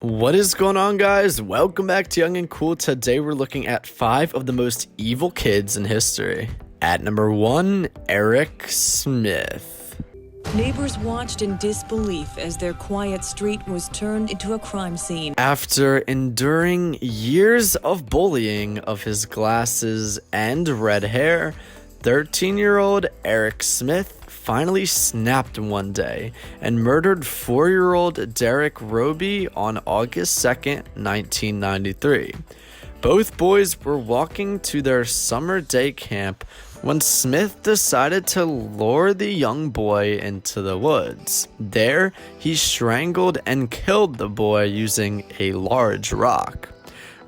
What is going on, guys? Welcome back to Young and Cool. Today we're looking at 5 of the most evil kids in history. At number 1, Eric Smith. Neighbors watched in disbelief as their quiet street was turned into a crime scene. After enduring years of bullying of his glasses and red hair, 13-year-old Eric Smith finally snapped one day and murdered 4-year-old Derek Roby on August 2nd, 1993. Both boys were walking to their summer day camp when Smith decided to lure the young boy into the woods. There, he strangled and killed the boy using a large rock.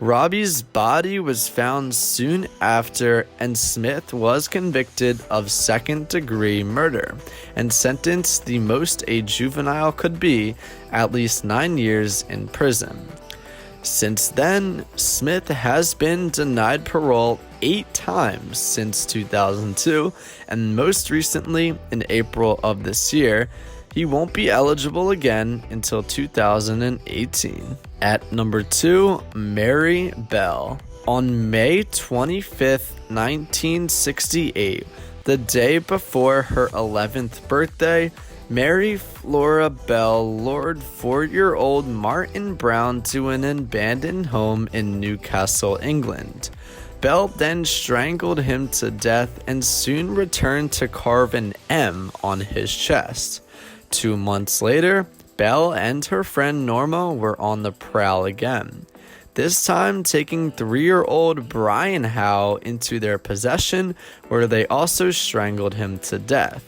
Robbie's body was found soon after, and Smith was convicted of second-degree murder and sentenced the most a juvenile could be, at least 9 years in prison. Since then, Smith has been denied parole 8 times since 2002, and most recently, in April of this year, he won't be eligible again until 2018. At number 2, Mary Bell. On May 25th, 1968, the day before her 11th birthday, Mary Flora Bell lured 4-year-old Martin Brown to an abandoned home in Newcastle, England. Bell then strangled him to death and soon returned to carve an M on his chest. 2 months later, Bell and her friend Norma were on the prowl again, this time taking 3-year-old Brian Howe into their possession, where they also strangled him to death.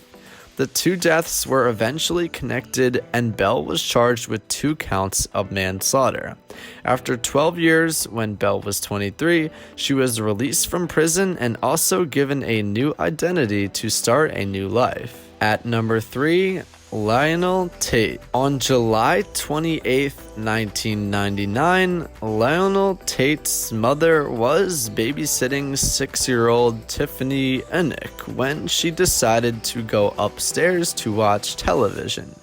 The 2 deaths were eventually connected, and Bell was charged with 2 counts of manslaughter. After 12 years, when Bell was 23, she was released from prison and also given a new identity to start a new life. At number 3, Lionel Tate. On July 28, 1999, Lionel Tate's mother was babysitting 6-year-old Tiffany Enoch when she decided to go upstairs to watch television.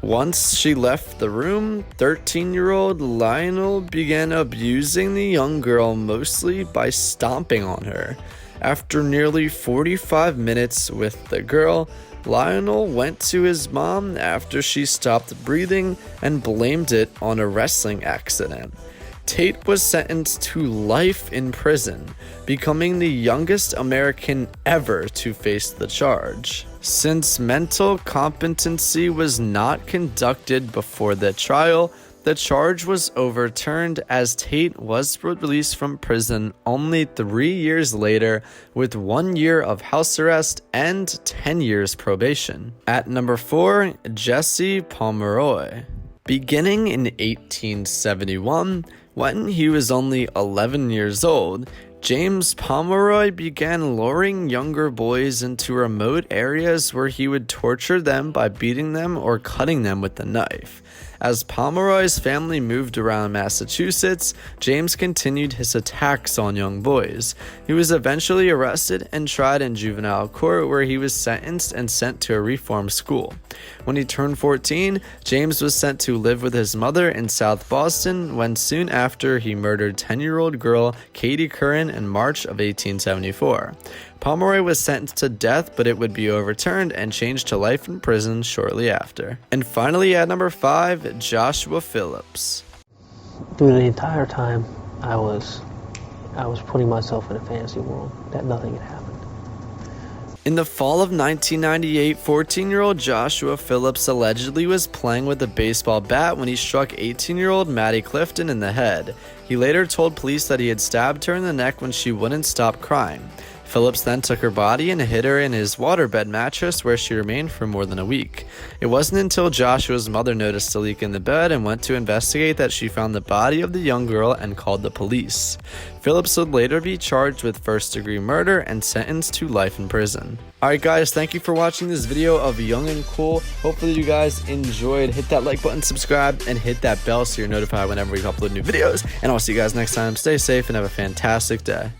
Once she left the room, 13-year-old Lionel began abusing the young girl, mostly by stomping on her. After nearly 45 minutes with the girl, Lionel went to his mom after she stopped breathing and blamed it on a wrestling accident. Tate was sentenced to life in prison, becoming the youngest American ever to face the charge. Since mental competency was not conducted before the trial, the charge was overturned as Tate was released from prison only 3 years later with 1 year of house arrest and 10 years probation. At number 4, Jesse Pomeroy. Beginning in 1871, when he was only 11 years old, James Pomeroy began luring younger boys into remote areas where he would torture them by beating them or cutting them with a knife. As Pomeroy's family moved around Massachusetts, James continued his attacks on young boys. He was eventually arrested and tried in juvenile court, where he was sentenced and sent to a reform school. When he turned 14, James was sent to live with his mother in South Boston, when soon after he murdered 10-year-old girl Katie Curran in March of 1874. Pomeroy was sentenced to death, but it would be overturned and changed to life in prison shortly after. And finally, at number 5, Joshua Phillips. Through the entire time, I was putting myself in a fantasy world that nothing had happened. In the fall of 1998, 14-year-old Joshua Phillips allegedly was playing with a baseball bat when he struck 18-year-old Maddie Clifton in the head. He later told police that he had stabbed her in the neck when she wouldn't stop crying. Phillips then took her body and hid her in his waterbed mattress, where she remained for more than a week. It wasn't until Joshua's mother noticed a leak in the bed and went to investigate that she found the body of the young girl and called the police. Phillips would later be charged with first-degree murder and sentenced to life in prison. Alright guys, thank you for watching this video of Young and Cool. Hopefully you guys enjoyed. Hit that like button, subscribe, and hit that bell so you're notified whenever we upload new videos. And I'll see you guys next time. Stay safe and have a fantastic day.